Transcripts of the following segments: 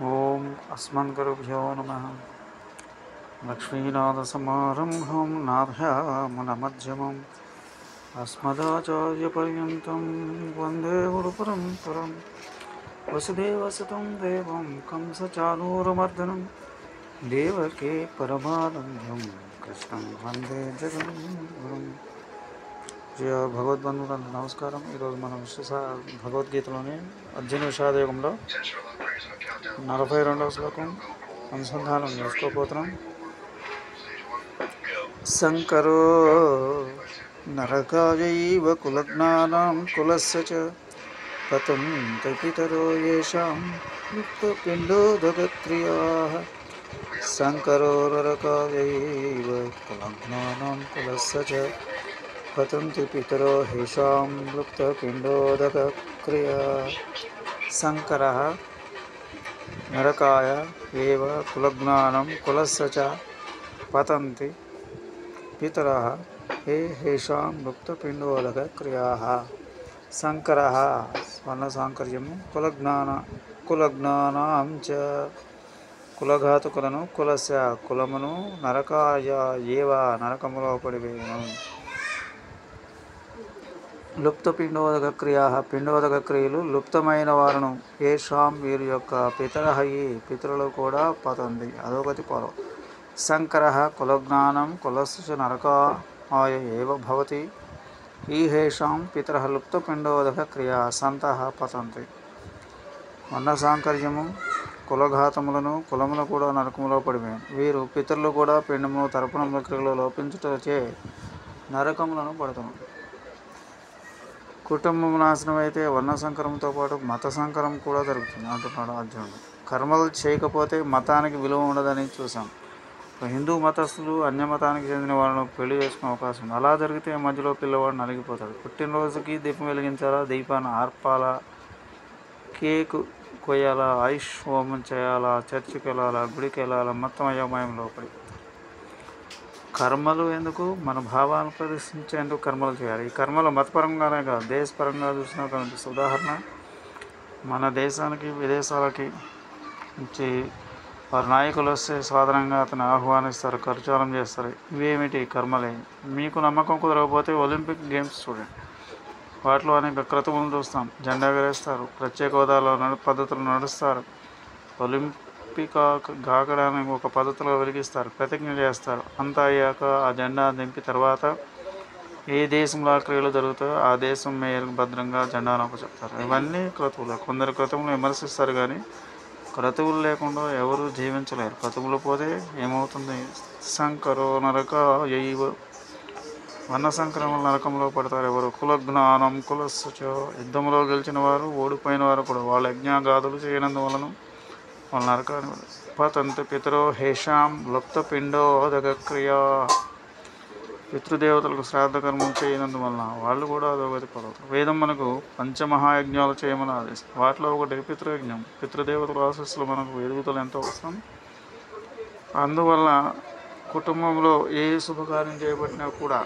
ఓం అస్మద్గురుభ్యో నమః. లక్ష్మీనాథసమారంభం నాథయామునమధ్యమం అస్మదాచార్యపర్యంతం వందే గురుపరంపరం. వసుదేవసుతం దేవం కంసచానూరమర్దనం దేవకీ పరమానందం కృష్ణం వందే జగద్గురుం. జయ భగవద్బంధువులందరూ నమస్కారం. ఈరోజు మనం భగవద్గీతలోని అర్జున విషాదయోగంలో 42వ శ్లోకం అనుసంధానం చేసుకోబోతున్నాం. శంకరో నరకాయైవ కులజ్ఞానాం కులస్య చ పతంతి పితరో యేషాం యుక్తపిండోదకక్రియాః. శంకరో నరకాయైవ కులజ్ఞానాం కులస్య చ పతంతి పితరో యేషాం లుప్తపిండోదకక్రియాః. శంకరః నరకాయ ఏవ కులజ్ఞానం కులస్య చ పతంతి పితరః హేషాం లుప్తపిండోదకక్రియాః. శంకరః వర్ణసాంకర్యము కులజ్ఞానాం చ కులఘాతుకులను కులస్య కులమును నరకాయ ఏవ నరకములో పడివేయును. లుప్త పిండోదక క్రియా పిండోదక క్రియలు లుప్తమైన వారును ఏషాం వీరి యొక్క పితరహి పితరులు కూడా పతంది అధోగతి పొలం. శంకర కులజ్ఞానం కులస్య నరకాయ ఏవ భవతి ఈహేషాం పితరః లుప్త పిండోదక క్రియా సంతః పతంతి. వర్ణసాంకర్యము కులఘాతములను కులములు కూడా నరకములో పడివేను. వీరు పితరులు కూడా పిండమును తర్పణముల క్రియలో లోపించుటచే నరకములను పడుతున్నారు. కుటుంబం నాశనం అయితే వర్ణ సంకరంతో పాటు మత సంకరం కూడా జరుగుతుంది అంటున్నాడు అర్జునుడు. కర్మలు చేయకపోతే మతానికి విలువ ఉండదని చూసాం. హిందూ మతస్థులు అన్య మతానికి చెందిన వాళ్ళను పెళ్లి చేసుకునే అవకాశం ఉంది. అలా జరిగితే మధ్యలో పిల్లవాడు నలిగిపోతాడు. పుట్టినరోజుకి దీపం వెలిగించాలా, దీపాన్ని ఆర్పాలా, కేకు కొయ్యాలా, ఆయుష్ హోమం చేయాలా, చర్చికి వెళ్ళాలా, గుడికి వెళ్ళాలా, మొత్తం అయోమయంలో పడి కర్మలు ఎందుకు? మన భావాలను ప్రదర్శించేందుకు కర్మలు చేయాలి. ఈ కర్మలు మతపరంగానే కాదు దేశపరంగా చూసినా కనిపిస్తుంది. ఉదాహరణ, మన దేశానికి విదేశాలకి నుంచి వారి నాయకులు వస్తే సాధారణంగా అతను ఆహ్వానిస్తారు, ఖర్చాలం చేస్తారు. ఇవేమిటి? కర్మలే. మీకు నమ్మకం కుదరకపోతే ఒలింపిక్ గేమ్స్ చూడండి. వాటిలో అనేక క్రతువులను చూస్తాం. జెండా ఎగరేస్తారు, ప్రత్యేక హోదాలో పద్ధతులు నడుస్తారు, ఒలింపిక్ గాకడానికి ఒక పద్ధతిలో వెలిగిస్తారు, ప్రతిజ్ఞ చేస్తారు. అంతా అయ్యాక ఆ జెండా దింపి తర్వాత ఏ దేశంలో క్రియలు జరుగుతాయో ఆ దేశం మేయర్కు భద్రంగా జెండాను అప్పచెప్తారు. ఇవన్నీ క్రతువులు. కొందరు క్రతువులను విమర్శిస్తారు, కానీ క్రతువులు లేకుండా ఎవరు జీవించలేరు. క్రతువులు పోతే ఏమవుతుంది? శంకరో నరకాయైవ వర్ణ సంక్రమణ నరకంలో పడతారు ఎవరు? కులజ్ఞానం కులస్య చ యుద్ధంలో గెలిచిన వారు ఓడిపోయిన వారు కూడా వాళ్ళ యజ్ఞాగాదులు చేయనందువలన వాళ్ళ నరకాన్ని పతంతి పితరో హేషాం లుప్త పిండోదక క్రియా. పితృదేవతలకు శ్రాద్ధ కర్మం చేయనందువలన వాళ్ళు కూడా అధోగతి పడతారు. వేదం మనకు పంచమహాయజ్ఞాలు చేయమని ఆదేశిస్తుంది. వాటిలో ఒకటి పితృయజ్ఞం. పితృదేవతల ఆశస్సులు మనకు ఎదుగుదల ఎంతో అవసరం. అందువల్ల కుటుంబంలో ఏ శుభకార్యం చేయబడినా కూడా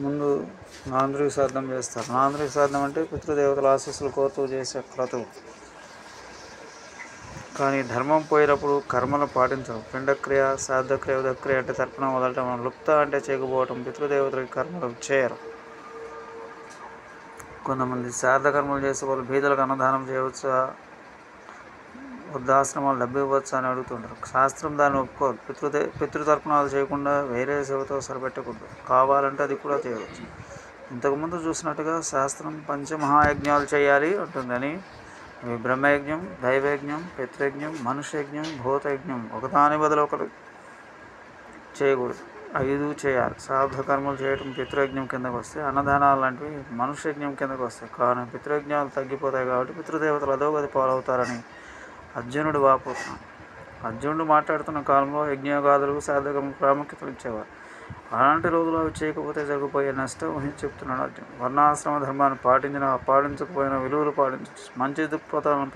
ముందు నాంద్రిక శ్రాద్ధం చేస్తారు. నాంద్రిక శ్రాద్ధం అంటే పితృదేవతల ఆశీస్సులు కోరుతూ చేసే క్రతువు. కానీ ధర్మం పోయేటప్పుడు కర్మలు పాటించరు. పిండక్రియ, శ్రాద్ధక్రియ, ఉదక్రియ అంటే తర్పణం వదలటం, లుప్త అంటే చేయకపోవటం. పితృదేవతలకి కర్మలు చేయరు. కొంతమంది శ్రాద్ధ కర్మలు చేసే వాళ్ళు బీదలకు అన్నదానం చేయవచ్చా, వృద్ధాశ్రమాలు డబ్బు ఇవ్వచ్చా అని అడుగుతుంటారు. శాస్త్రం దాన్ని ఒప్పుకోదు. పితృతర్పణాలు చేయకుండా వేరే సేవతో సరిపెట్టకూడదు. కావాలంటే అది కూడా చేయవచ్చు. ఇంతకుముందు చూసినట్టుగా శాస్త్రం పంచమహాయజ్ఞాలు చేయాలి అంటుందని అవి బ్రహ్మయజ్ఞం, దైవయజ్ఞం, పితృయజ్ఞం, మనుష్యయజ్ఞం, భూతయజ్ఞం ఒకదాని బదులు ఒకరు చేయకూడదు. 5 చేయాలి. శ్రాద్ధ కర్మలు చేయటం పితృయజ్ఞం కిందకు వస్తే, అన్నదానాలు లాంటివి మనుష్యయజ్ఞం కిందకు వస్తాయి. కానీ పితృయజ్ఞాలు తగ్గిపోతాయి కాబట్టి పితృదేవతలు అధోగతి పాలవుతారని అర్జునుడు వాపోతున్నాడు. అర్జునుడు మాట్లాడుతున్న కాలంలో యజ్ఞగాదులకు శ్రాద్ధకర్మకు ప్రాముఖ్యతలు ఇచ్చేవారు. అలాంటి రోజులు అవి చేయకపోతే జరగబోయే నష్టం ఊహించి చెప్తున్నాడు అర్జునుడు. వర్ణాశ్రమ ధర్మాన్ని పాటించకపోయినా విలువలు పాటించవచ్చు. మంచి దృక్పథాలను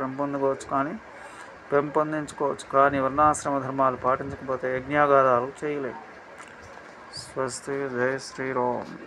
పెంపొందించుకోవచ్చు. కానీ వర్ణాశ్రమ ధర్మాలు పాటించకపోతే యజ్ఞాగాదాలు చేయలేవు. స్వస్తి. జై శ్రీరామ్.